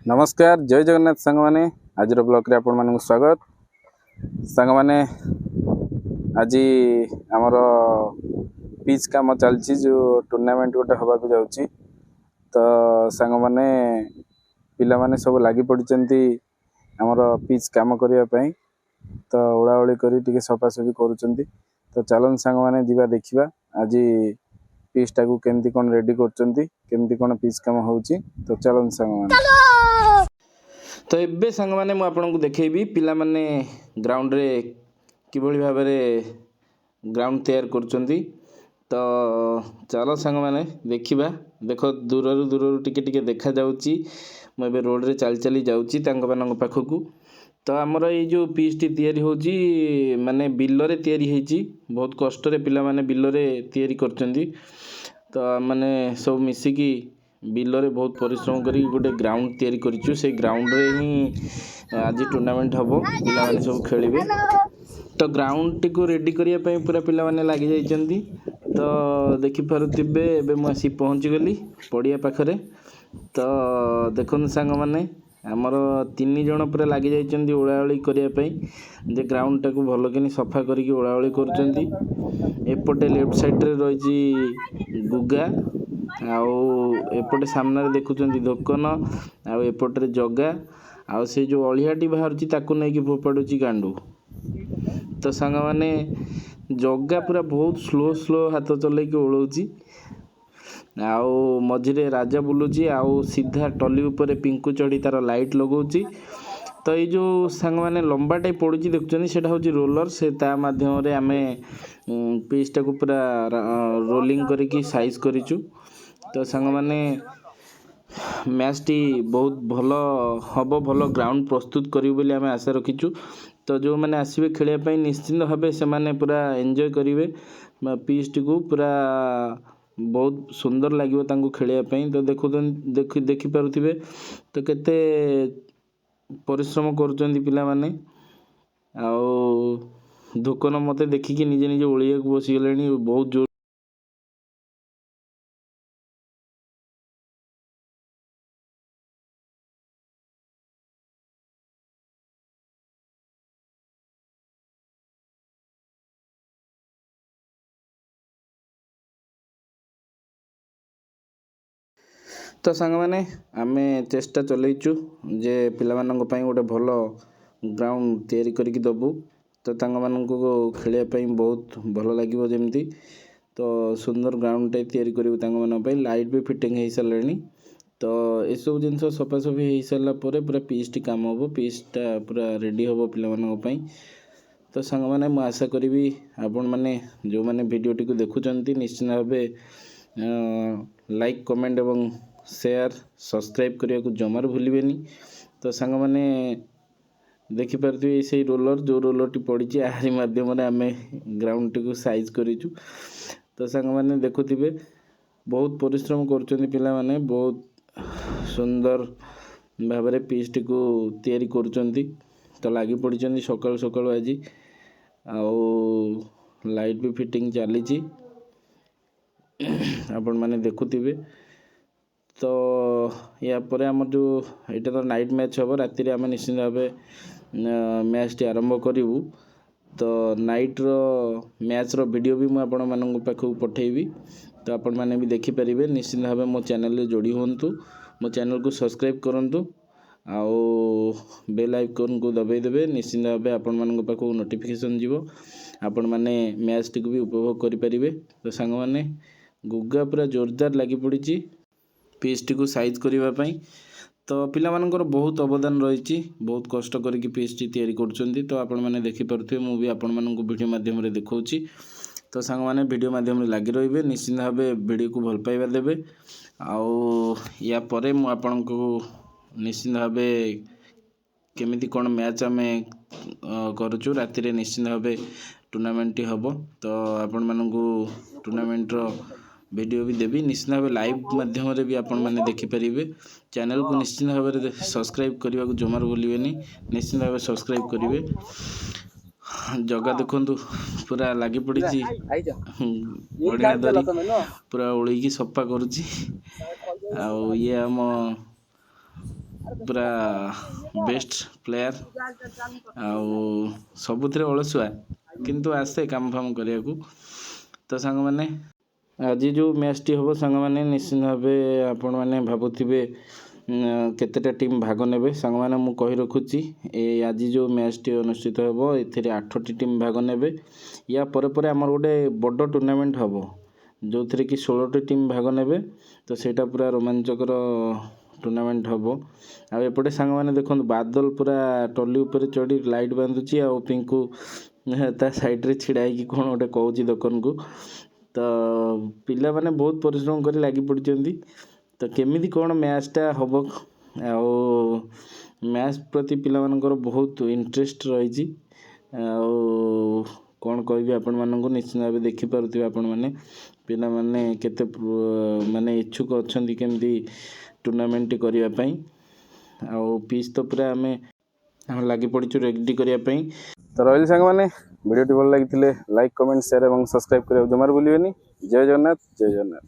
नमस्कार जय जगन्नाथ सांग मैंने आज ब्लॉग रे आपण मानक स्वागत सांग मैंने आज आमर पिच काम चलती जो टूर्नामेंट गोटे हवा को जाऊँगी तो सांग मैंने पिला माने सब लगी पड़ती आमर पिच काम करने तो ओलाओली कर सफासफी कर तो चलन सांग मैंने जीवा देखा आज पिच टाक केमती कौन रेडी करमती कौन पिच काम हो तो चलन सांग मैंने तो एबे सांग मैंने मुझे आपको देखी पिला माने ग्राउंड रे किभली भाव ग्राउंड तैयार कर तो चलो सांग मैंने देखा देख दूर दूर टिके देखा जाऊँगी मुझे रोड रे चली चली जाऊँगी पाखक तो आमर ये जो पिच टी तैयारी होची माने बिल रे तैयारी होची बहुत कष्ट रे पिला माने बिल रे तैयारी करचंदी तो माने सब मिसिकी बिल रे बहुत परिश्रम करी गोटे ग्राउंड तैयारी करिछु से ग्राउंड रे ही आज टूर्नामेंट हबो पिला माने सब खेलिबे तो ग्राउंड टी को रेडी करिया पई पूरा पिला माने लागि जाइचंदी तो देखि पारुतिबे एबे मु आसी पहुंच गली पड़िया पाखरे तो देखन सांग माने आमर 3 जण पूरा लागि जाइचंदी ओळाओळी करिया पई जे ग्राउंड टाको भलो किनी सफा करिकि ओळाओळी करचंदी एपटे लेफ्ट साइड रे रहिची गुगा आउ एपटे सामने देखुचंदी धोकन आउ एपटे जगा आउ से जो अलियाटी बाहरची ताकू नै कि फोपाडुची गांडू तो सांग माने जगा पूरा बहुत स्लो स्लो हाथ चलै कि ओळौची आउ मझिरे राजा बुलुची आउ सीधा टली ऊपर पिंकू चढ़ी तार लाइट लगाउची तो ये जो सांग माने लंबाटे पड़ुची देखुचंदी सेटा होची रोलर से ता माध्यम रे आमे पिच टाको पूरा रोलिंग करिकि साइज करिचु तो सांग माने मैच टी बहुत भलो हबो भलो ग्राउंड प्रस्तुत करियो बोली आमे आशा रखिचु तो जो माने आसीबे खेलिया पई निश्चिंत भाबे से माने पूरा एन्जॉय करिवे पिच टी को पूरा बहुत सुंदर लगे तांको खेलिया पई तो देखि पारुथिबे तो केते परिश्रम करूचंदी पिला माने आउ धोकन मते देखिकि निजे निजे ओळिया को बसी गलेनी बहुत जोर तो सांग माने आमे चेष्टा चलैचु जे पिला मानन पई गोटे भलो ग्राउंड तैयारी करिकि दबु तो तांग मानन को खेलिया पई बहुत भलो लागिवो जेमती तो सुंदर ग्राउंड टे तैयारी करिवो तांग मानन पई लाइट भी फिटिंग हे सलेनी तो ए सब जिंस सफा सफी हे सला परे पूरा पिच टी काम होबो पिच टा पूरा रेडी होबो पिला मानन पई तो सांग माने मु आशा करिवि आपन माने जो माने वीडियो टी को देखुचंती निश्चित भाबे लाइक कमेंट एवं शेयर सब्सक्राइब करिया को जमार भूलिबेनी तो सांग माने देखि पारथि से रोलर जो रोलर टी पड़ी आहारी माध्यम रे आमे ग्राउंड टी को साइज करिचु तो सांग माने देखुथिबे बहुत परिश्रम करचंदी पिला माने बहुत सुंदर भाबरे पिच टी को तैयारी करचंदी तो लागि पड़िचंदी सकाळ सकाळ आज आउ लाइट भी फिटिंग चलीची आपण माने देखुथिबे तो या परे हमर जो एटा तो नाइट मैच हबो राति रे हम निश्चित भाबे मैच टी आरंभ करिवु तो नाइट रो मैच रो वीडियो भी मु आपण मानन पाखु पठेइबी तो आपण माने भी देखि परिबे निश्चित भाबे मो चैनल रे जोड़ी होंतु मो चैनल को सब्सक्राइब करंतु आउ बेल आइकन को दबाई देबे निश्चित भाबे आपण मानन पाखु नोटिफिकेशन जीवो आपण माने मैच टी को भी उपभोग करि परिबे तो सांग माने गुग्गा पूरा जोरदार लागि पड़ीची पिच टी को साइज करिवा पई तो पिला मानकर बहुत अवदान रही बहुत कष्ट करके पिच टी तैयारी करछंती तो आपण माने देखि परथि मु भी आपण मानन को वीडियो माध्यम रे देखौची तो सांग माने वीडियो माध्यम रे लागि रहिबे निश्चित भाबे वीडियो को भल पाइबा देबे आउ या परे मु आपण को निश्चित भाबे केमिति कोन मैच हमें करूछु राति रे निश्चित भाबे टूर्नामेंट टी हबो तो आपण मानन को टूर्नामेंट रो वीडियो भी देवी निश्चित भाव लाइव माध्यम रे भी आपण माने देखि परिबे चैनल को निश्चित भाव सब्सक्राइब करबा को जमार भूलिबेनी निश्चित भाव सब्सक्राइब करिवे जगह देखंतु पूरा लागि पड़ीची बढ़िया धरी पूरा ओळी की सफा करूची आ ये हम पूरा बेस्ट प्लेयर आउ सबुथिरे अलसुआ किंतु आसे काम फाम करने को। तो सांग मैंने आज जो मैच टी हम सांग मैंने निश्चित भाव आपण मैंने भावुवे केतेटा टीम भाग ने सांग मैंने मु कही रखुची आज जो मैच टी अनुष्ठित हो ए 8टी टीम भाग ने या परे आमर गोटे बड़ टूर्नामेंट हम जो थी कि 16टी टीम भाग ने तो सेटा पूरा रोमांचकर टूर्नामेंट हम आउपटे सांग मैंने देखो बादल पूरा टली उपर चढ़ी लाइट बांधुची आ पिंकू ता साइड्रे छिड़ा हो कौन गोटे कौच दुकान को। तो पिला माने बहुत परिश्रम कर लगी पड़ी तो केमी कौन मैचटा हम आउ मैच प्रति पिला मानकर बहुत इंटरेस्ट रही कौन कह आपण मानक निश्चित भाव देखिपे आपण मैंने पिला माने केते माने इच्छुक अच्छा केमती टूर्नामेंट करने आउ पीच तो पूरा आम लगी पड़ू रेडी करने। तो रही सांग मैंने वीडियो भल लगी लाइक कमेंट शेयर और सब्सक्राइब करने जमार भूलिए। जय जगन्नाथ जय जगन्नाथ।